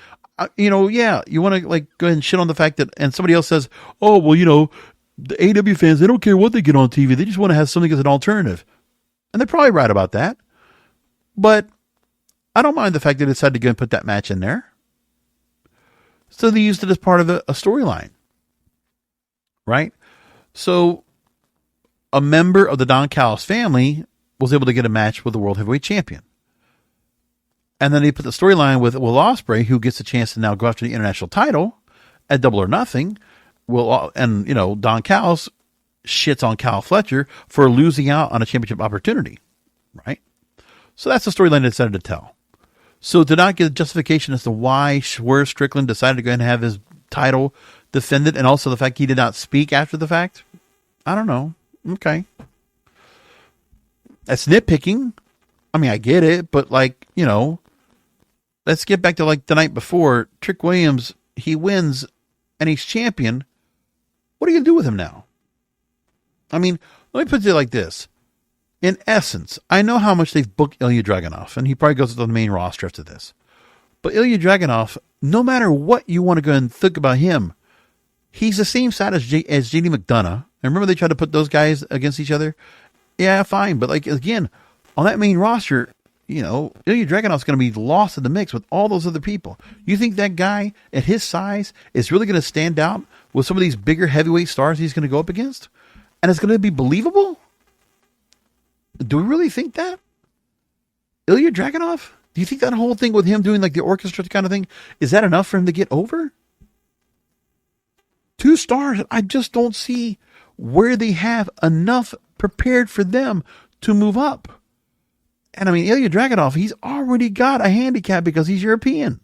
You want to like go ahead and shit on the fact that, and somebody else says, oh, well, the AEW fans, they don't care what they get on TV. They just want to have something as an alternative. And they're probably right about that. But I don't mind the fact that they decided to go and put that match in there. So they used it as part of a storyline. Right? So a member of the Don Callis family was able to get a match with the World Heavyweight Champion. And then they put the storyline with Will Ospreay, who gets a chance to now go after the international title at Double or Nothing. Don Callis shits on Kyle Fletcher for losing out on a championship opportunity, right? So that's the storyline they decided to tell. So to not get justification as to why Swerve Strickland decided to go ahead and have his title defended, and also the fact he did not speak after the fact, I don't know. Okay. That's nitpicking. I mean, I get it, but let's get back to like the night before. Trick Williams, he wins and he's champion. What are you going to do with him now? I mean, let me put it like this. In essence, I know how much they've booked Ilya Dragunov, and he probably goes to the main roster after this. But Ilya Dragunov, no matter what you want to go and think about him, he's the same side as JD McDonough. And remember they tried to put those guys against each other? Yeah, fine. But again, on that main roster, Ilya Dragunov's going to be lost in the mix with all those other people. You think that guy at his size is really going to stand out with some of these bigger heavyweight stars he's going to go up against? And it's going to be believable? Do we really think that? Ilya Dragunov? Do you think that whole thing with him doing like the orchestra kind of thing, is that enough for him to get over? 2 stars, I just don't see where they have enough prepared for them to move up. And I mean, Ilya Dragunov, he's already got a handicap because he's European.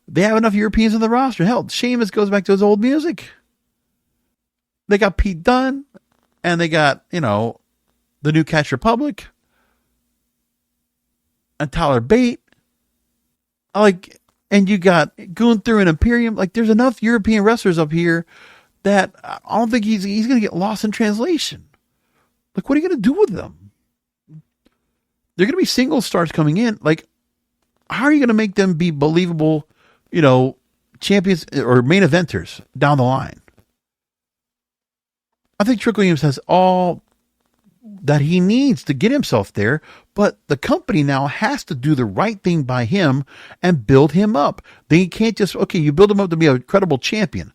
They have enough Europeans in the roster. Hell, Sheamus goes back to his old music. They got Pete Dunne, and they got, the New Catch Republic, and Tyler Bate. And you got Gunther and Imperium. There's enough European wrestlers up here that I don't think he's going to get lost in translation. What are you going to do with them? They're going to be single stars coming in. How are you going to make them be believable, champions or main eventers down the line? I think Trick Williams has all that he needs to get himself there, but the company now has to do the right thing by him and build him up. They can't just, you build him up to be a credible champion,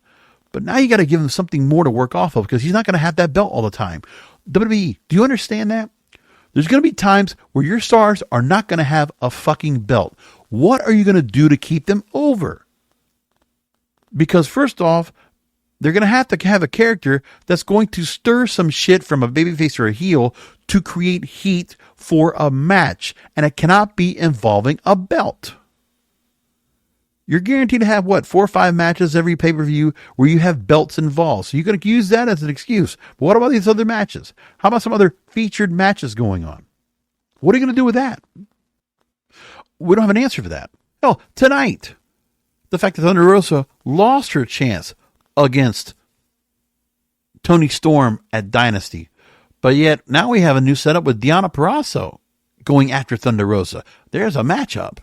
but now you got to give him something more to work off of because he's not going to have that belt all the time. WWE, do you understand that? There's going to be times where your stars are not going to have a fucking belt. What are you going to do to keep them over? Because first off, they're going to have a character that's going to stir some shit from a babyface or a heel to create heat for a match. And it cannot be involving a belt. You're guaranteed to have, 4 or 5 matches every pay-per-view where you have belts involved. So you're going to use that as an excuse. But what about these other matches? How about some other featured matches going on? What are you going to do with that? We don't have an answer for that. Hell, tonight, the fact that Thunder Rosa lost her chance against Toni Storm at Dynasty. But yet, now we have a new setup with Deonna Purrazzo going after Thunder Rosa. There's a matchup.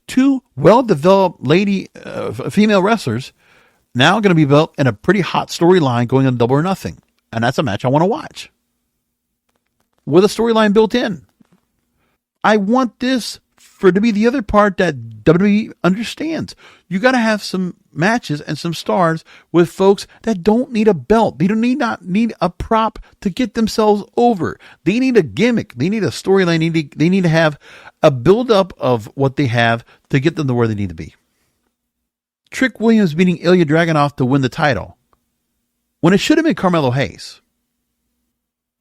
2 well-developed female wrestlers now going to be built in a pretty hot storyline going on Double or Nothing. And that's a match I want to watch. With a storyline built in. I want this for it to be the other part that WWE understands. You got to have some matches and some stars with folks that don't need a belt. They not need a prop to get themselves over. They need a gimmick. They need a storyline. They need to have a build-up of what they have to get them to where they need to be. Trick Williams beating Ilya Dragunov to win the title, when it should have been Carmelo Hayes.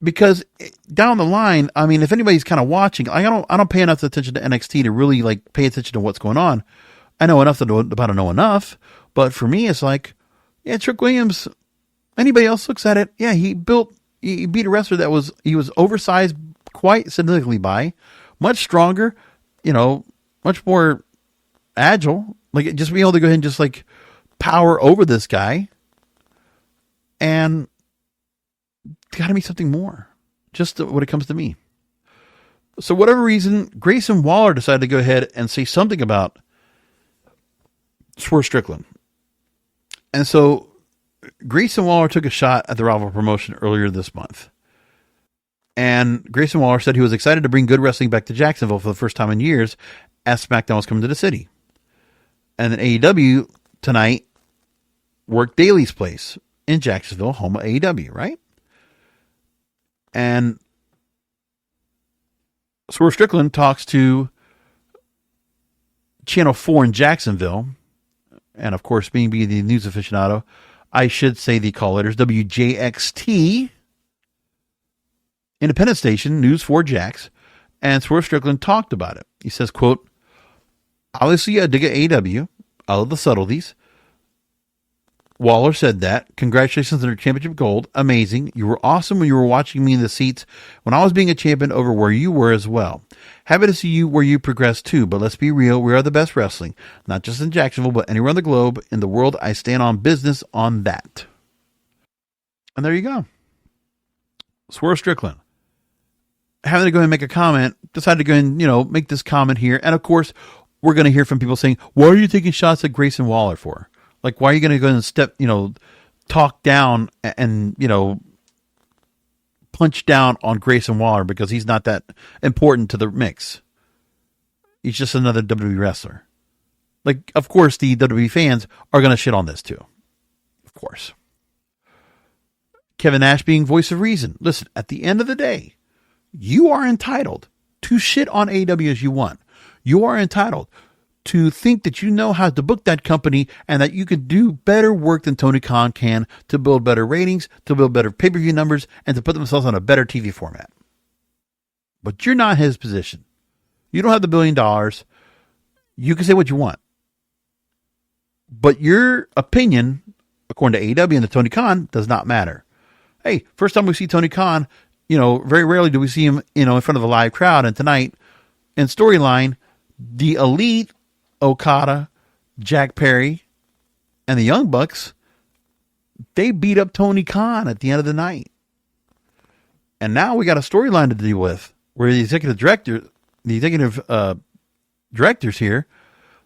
Because down the line, I mean, if anybody's kind of watching, I don't pay enough attention to NXT to really like pay attention to what's going on. I know enough about to know enough, but for me, it's like, yeah, Trick Williams. Anybody else looks at it, yeah, he beat a wrestler that was oversized quite significantly by, much stronger, much more agile. Like just being able to go ahead and just like power over this guy, and got to be something more, just when it comes to me. So whatever reason, Grayson Waller decided to go ahead and say something about Swerve Strickland. And so Grayson Waller took a shot at the rival promotion earlier this month. And Grayson Waller said he was excited to bring good wrestling back to Jacksonville for the first time in years as SmackDown was coming to the city. And then AEW tonight worked Daly's place in Jacksonville, home of AEW, right? And Swerve Strickland talks to Channel 4 in Jacksonville. And of course, being the news aficionado, I should say the call letters WJXT, independent station, News 4 Jax. And Swerve Strickland talked about it. He says, quote, "Obviously, I dig at AEW. I love the subtleties. Waller said that. Congratulations on your championship gold. Amazing. You were awesome when you were watching me in the seats when I was being a champion over where you were as well. Happy to see you where you progressed too, but let's be real. We are the best wrestling, not just in Jacksonville, but anywhere on the globe. In the world, I stand on business on that." And there you go. Swerve Strickland, having to go ahead and make a comment, decided to go ahead and, make this comment here. And of course, we're going to hear from people saying, "Why are you taking shots at Grayson Waller for? Like, why are you going to go and talk down and, punch down on Grayson Waller because he's not that important to the mix? He's just another WWE wrestler." Like, of course, the WWE fans are going to shit on this too. Of course. Kevin Nash being voice of reason. Listen, at the end of the day, you are entitled to shit on AEW as you want. You are entitled to think that you know how to book that company and that you can do better work than Tony Khan can to build better ratings, to build better pay-per-view numbers, and to put themselves on a better TV format. But you're not in his position. You don't have the $1 billion. You can say what you want. But your opinion, according to AEW and to Tony Khan, does not matter. Hey, first time we see Tony Khan, very rarely do we see him, in front of a live crowd. And tonight, in storyline, the Elite, Okada, Jack Perry, and the Young Bucks, they beat up Tony Khan at the end of the night. And now we got a storyline to deal with where the executive directors here,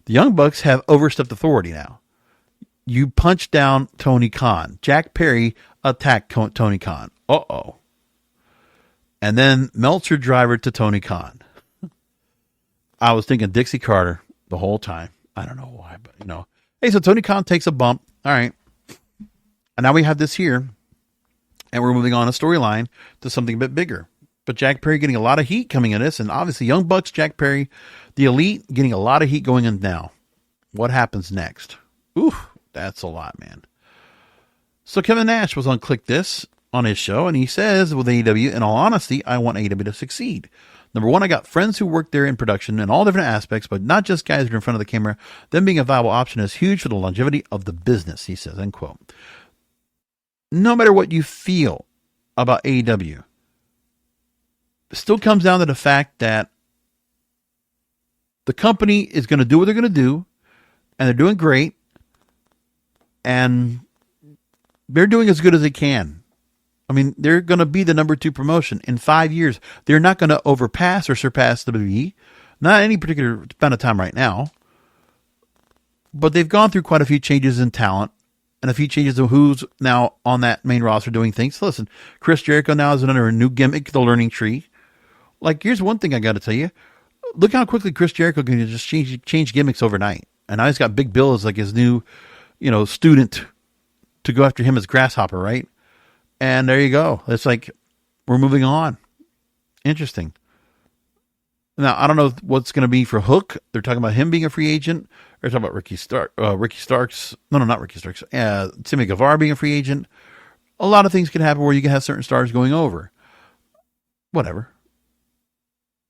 the Young Bucks have overstepped authority now. You punched down Tony Khan. Jack Perry attacked Tony Khan. Uh-oh. And then Meltzer driver to Tony Khan. I was thinking Dixie Carter the whole time. I don't know why, but Hey, so Tony Khan takes a bump. All right. And now we have this here. And we're moving on a storyline to something a bit bigger. But Jack Perry getting a lot of heat coming in this. And obviously Young Bucks, Jack Perry, the Elite getting a lot of heat going in now. What happens next? Ooh, that's a lot, man. So Kevin Nash was on Click This on his show. And he says, with AEW, in all honesty, I want AEW to succeed. Number one, I got friends who work there in production in all different aspects, but not just guys who are in front of the camera. Them being a viable option is huge for the longevity of the business, he says, end quote. No matter what you feel about AEW, it still comes down to the fact that the company is going to do what they're going to do, and they're doing great, and they're doing as good as they can. I mean, they're going to be the number 2 promotion in 5 years. They're not going to overpass or surpass WWE. Not any particular amount of time right now. But they've gone through quite a few changes in talent and a few changes of who's now on that main roster doing things. So listen, Chris Jericho now is under a new gimmick, the learning tree. Like, here's one thing I got to tell you. Look how quickly Chris Jericho can just change gimmicks overnight. And now he's got Big Bill as like his new, student to go after him as Grasshopper, right? And there you go. It's like we're moving on. Interesting. Now, I don't know what's going to be for Hook. They're talking about him being a free agent. They're talking about Ricky Starks. No, not Ricky Starks. Sammy Guevara being a free agent. A lot of things can happen where you can have certain stars going over. Whatever.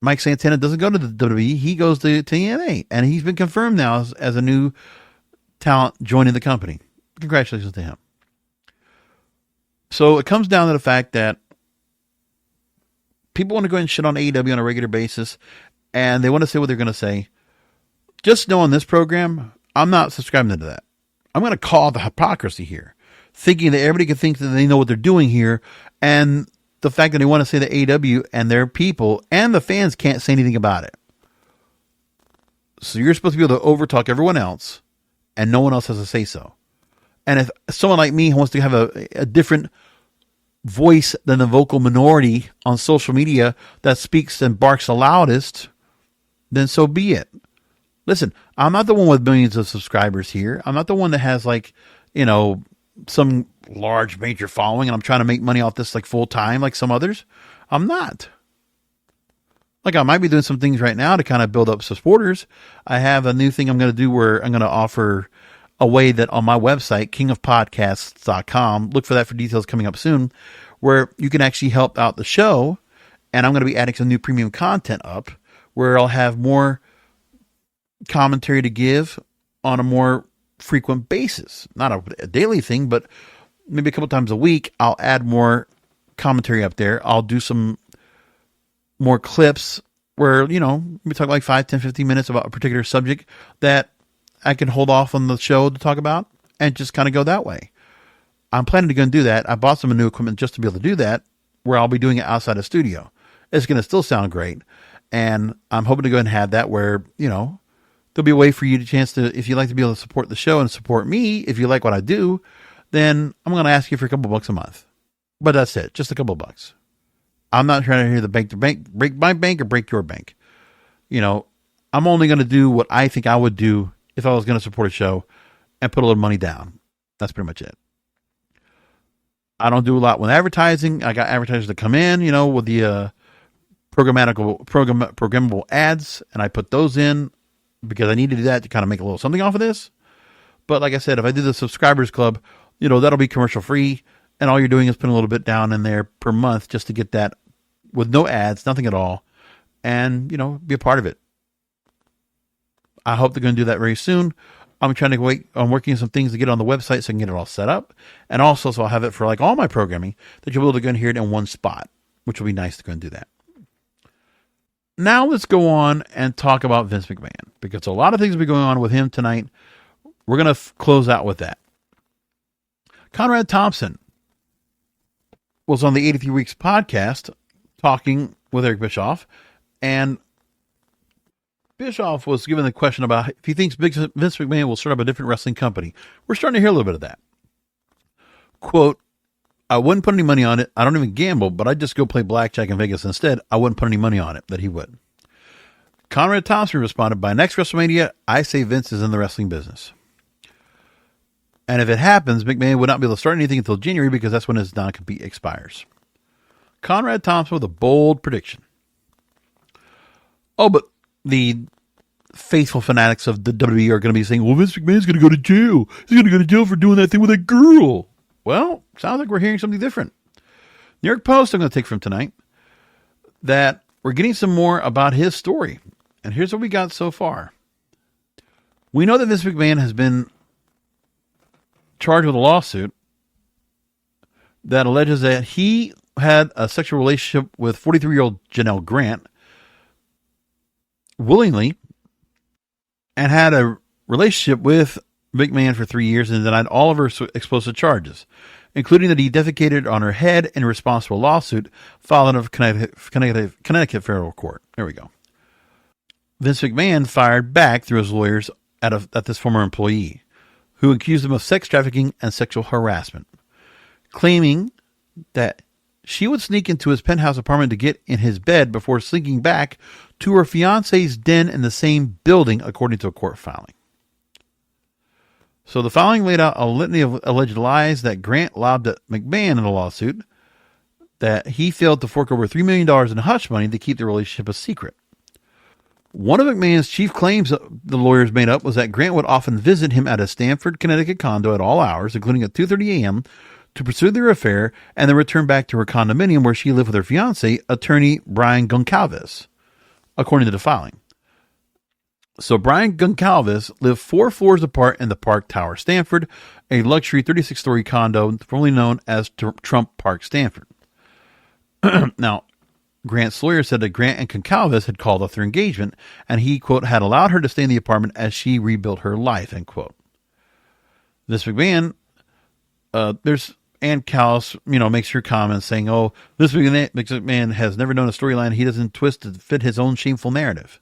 Mike Santana doesn't go to the WWE. He goes to TNA. And he's been confirmed now as a new talent joining the company. Congratulations to him. So it comes down to the fact that people want to go and shit on AEW on a regular basis, and they want to say what they're going to say. Just know on this program, I'm not subscribing to that. I'm going to call the hypocrisy here, thinking that everybody can think that they know what they're doing here, and the fact that they want to say that AEW and their people and the fans can't say anything about it. So you're supposed to be able to overtalk everyone else, and no one else has to say so. And if someone like me wants to have a different voice than the vocal minority on social media that speaks and barks the loudest, then so be it. Listen, I'm not the one with millions of subscribers here. I'm not the one that has some large major following and I'm trying to make money off this like full time like some others. I'm not. Like I might be doing some things right now to kind of build up supporters. I have a new thing I'm going to do where I'm going to offer a way that on my website, kingofpodcasts.com, look for that for details coming up soon, where you can actually help out the show. And I'm going to be adding some new premium content up where I'll have more commentary to give on a more frequent basis. Not a daily thing, but maybe a couple times a week, I'll add more commentary up there. I'll do some more clips where, we talk like 5, 10, 15 minutes about a particular subject that I can hold off on the show to talk about and just kind of go that way. I'm planning to go and do that. I bought some new equipment just to be able to do that, where I'll be doing it outside the studio. It's going to still sound great. And I'm hoping to go and have that where, there'll be a way for you to chance to, if you'd like to be able to support the show and support me, if you like what I do, then I'm going to ask you for a couple bucks a month. But that's it. Just a couple bucks. I'm not trying to hear the bank to bank, break my bank or break your bank. I'm only going to do what I think I would do if I was going to support a show and put a little money down. That's pretty much it. I don't do a lot with advertising. I got advertisers that come in, with the programmable ads, and I put those in because I need to do that to kind of make a little something off of this. But like I said, if I do the subscribers club, that'll be commercial free, and all you're doing is putting a little bit down in there per month just to get that with no ads, nothing at all, and, be a part of it. I hope they're going to do that very soon. I'm trying to wait. I'm working on some things to get on the website so I can get it all set up. And also, so I'll have it for like all my programming that you'll be able to go and hear it in one spot, which will be nice to go and do that. Now let's go on and talk about Vince McMahon, because a lot of things will be going on with him tonight. We're going to close out with that. Conrad Thompson was on the 83 Weeks podcast talking with Eric Bischoff, and Bischoff was given the question about if he thinks Vince McMahon will start up a different wrestling company. We're starting to hear a little bit of that. Quote, I wouldn't put any money on it. I don't even gamble, but I'd just go play blackjack in Vegas instead. I wouldn't put any money on it that he would. Conrad Thompson responded, by next WrestleMania, I say Vince is in the wrestling business. And if it happens, McMahon would not be able to start anything until January because that's when his non-compete expires. Conrad Thompson with a bold prediction. Oh, but the faithful fanatics of the WWE are going to be saying, well, Vince McMahon's going to go to jail. He's going to go to jail for doing that thing with that girl. Well, sounds like we're hearing something different. New York Post, I'm going to take from tonight, that we're getting some more about his story. And here's what we got so far. We know that Vince McMahon has been charged with a lawsuit that alleges that he had a sexual relationship with 43-year-old Janelle Grant willingly and had a relationship with McMahon for 3 years and denied all of her explosive charges, including that he defecated on her head in response to a lawsuit filed out of Connecticut federal court. There we go. Vince McMahon fired back through his lawyers at this former employee, who accused him of sex trafficking and sexual harassment, claiming that she would sneak into his penthouse apartment to get in his bed before slinking back to her fiance's den in the same building, according to a court filing. So the filing laid out a litany of alleged lies that Grant lobbed at McMahon in the lawsuit, that he failed to fork over $3 million in hush money to keep the relationship a secret. One of McMahon's chief claims the lawyers made up was that Grant would often visit him at his Stamford, Connecticut condo at all hours, including at 2:30 a.m., to pursue their affair and then return back to her condominium where she lived with her fiancé, attorney Brian Goncalves, according to the filing. So Brian Goncalves lived 4 floors apart in the Park Tower, Stamford, a luxury 36-story condo formerly known as Trump Park, Stamford. Now, Grant's lawyer said that Grant and Goncalves had called off their engagement, and he, quote, had allowed her to stay in the apartment as she rebuilt her life, end quote. This McMahon, there's Ann Callis, makes her comments saying, oh, this McMahon has never known a storyline he doesn't twist to fit his own shameful narrative.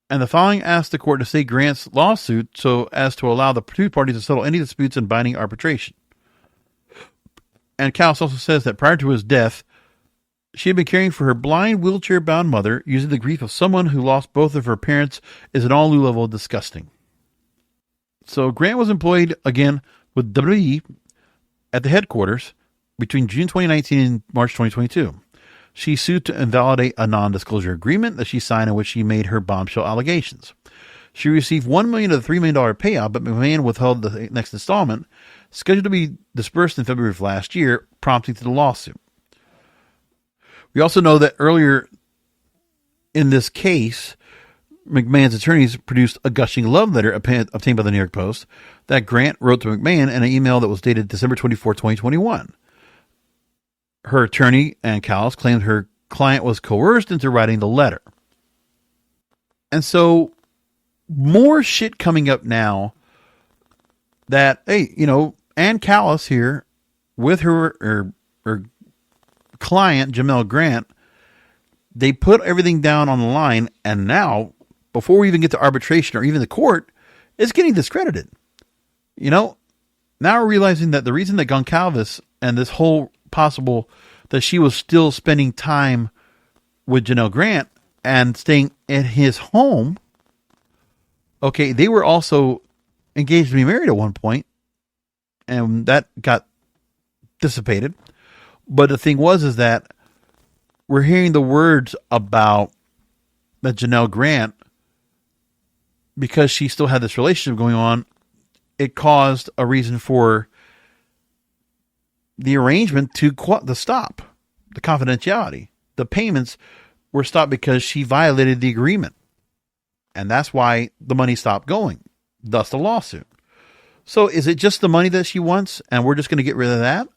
And the following asked the court to stay Grant's lawsuit so as to allow the two parties to settle any disputes in binding arbitration. And Callis also says that prior to his death, she had been caring for her blind, wheelchair-bound mother, using the grief of someone who lost both of her parents is an all-new level of disgusting. So Grant was employed again with WWE at the headquarters between June 2019 and March 2022. She sued to invalidate a non-disclosure agreement that she signed in which she made her bombshell allegations. She received $1 million of the $3 million payout, but McMahon withheld the next installment, scheduled to be dispersed in February of last year, prompting to the lawsuit. We also know that earlier in this case, McMahon's attorneys produced a gushing love letter obtained by the New York Post that Grant wrote to McMahon in an email that was dated December 24, 2021. Her attorney, Ann Callis, claimed her client was coerced into writing the letter. And so, more shit coming up now that, hey, Ann Callis here with her client, Jamel Grant, they put everything down on the line, and now, before we even get to arbitration or even the court, it's getting discredited. Now we're realizing that the reason that Goncalves and this whole possible that she was still spending time with Janelle Grant and staying at his home, okay, they were also engaged to be married at one point, and that got dissipated. But the thing is that we're hearing the words about that Janelle Grant, because she still had this relationship going on, it caused a reason for the arrangement to stop the confidentiality. The payments were stopped because she violated the agreement. And that's why the money stopped going, thus the lawsuit. So is it just the money that she wants and we're just going to get rid of that?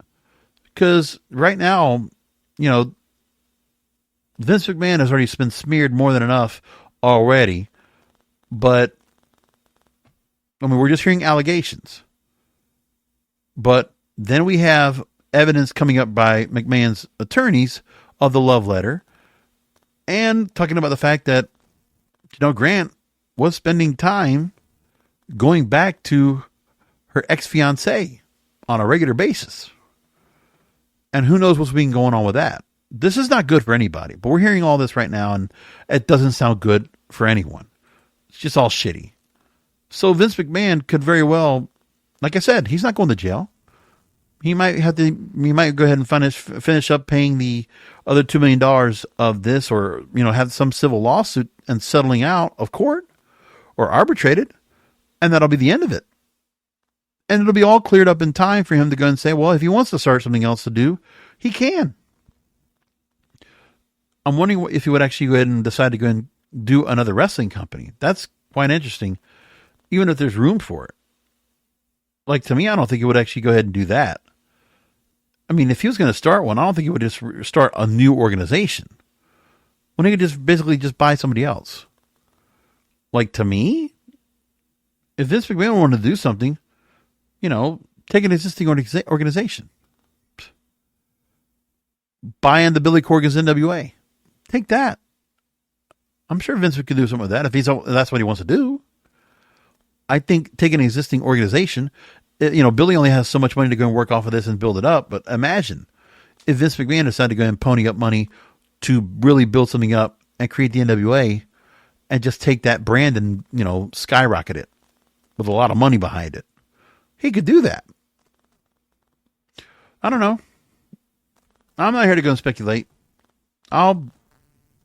Because right now, Vince McMahon has already been smeared more than enough already. But, we're just hearing allegations. But then we have evidence coming up by McMahon's attorneys of the love letter and talking about the fact that, Grant was spending time going back to her ex-fiancé on a regular basis. And who knows what's been going on with that. This is not good for anybody, but we're hearing all this right now and it doesn't sound good for anyone. It's just all shitty. So Vince McMahon could very well, like I said, he's not going to jail. He might go ahead and finish up paying the other $2 million of this, or, have some civil lawsuit and settling out of court or arbitrated. And that'll be the end of it. And it'll be all cleared up in time for him to go and say, well, if he wants to start something else to do, he can. I'm wondering if he would actually go ahead and decide to go and do another wrestling company. That's quite interesting, even if there's room for it. Like, to me, I don't think he would actually go ahead and do that. If he was going to start one, I don't think he would just start a new organization. When he could just basically just buy somebody else. Like, to me, if Vince McMahon wanted to do something, take an existing organization. Buy in the Billy Corgan's NWA. Take that. I'm sure Vince could do something with that if that's what he wants to do. I think take an existing organization. Billy only has so much money to go and work off of this and build it up. But imagine if Vince McMahon decided to go and pony up money to really build something up and create the NWA and just take that brand and, skyrocket it with a lot of money behind it. He could do that. I don't know. I'm not here to go and speculate. I'll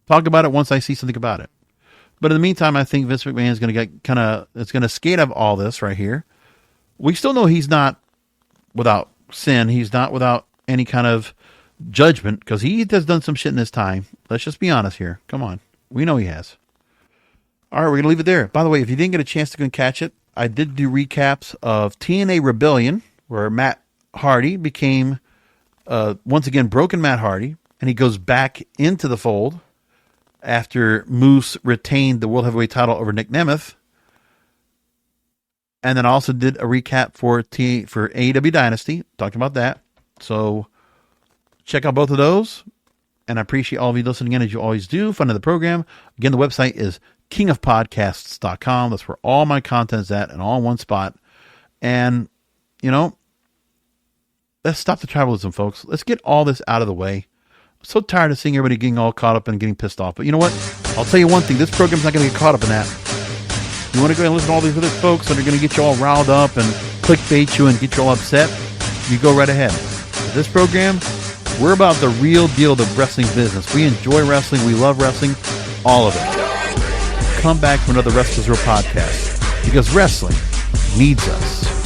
talk about it once I see something about it. But in the meantime, I think Vince McMahon is going to get it's going to skate out of all this right here. We still know he's not without sin. He's not without any kind of judgment, because he has done some shit in his time. Let's just be honest here. Come on. We know he has. All right, we're going to leave it there. By the way, if you didn't get a chance to go and catch it, I did do recaps of TNA Rebellion, where Matt Hardy became, once again, broken Matt Hardy, and he goes back into the fold after Moose retained the World Heavyweight title over Nick Nemeth. And then also did a recap for AEW Dynasty. Talked about that. So check out both of those. And I appreciate all of you listening in, as you always do. Fun of the program. Again, the website is kingofpodcasts.com. That's where all my content is at, and all in one spot. And, let's stop the tribalism, folks. Let's get all this out of the way. I'm so tired of seeing everybody getting all caught up and getting pissed off. But you know what? I'll tell you one thing. This program's not going to get caught up in that. You want to go and listen to all these other folks that are going to get you all riled up and clickbait you and get you all upset? You go right ahead. With this program, we're about the real deal of the wrestling business. We enjoy wrestling. We love wrestling. All of it. Come back for another Wrestlers Real podcast, because wrestling needs us.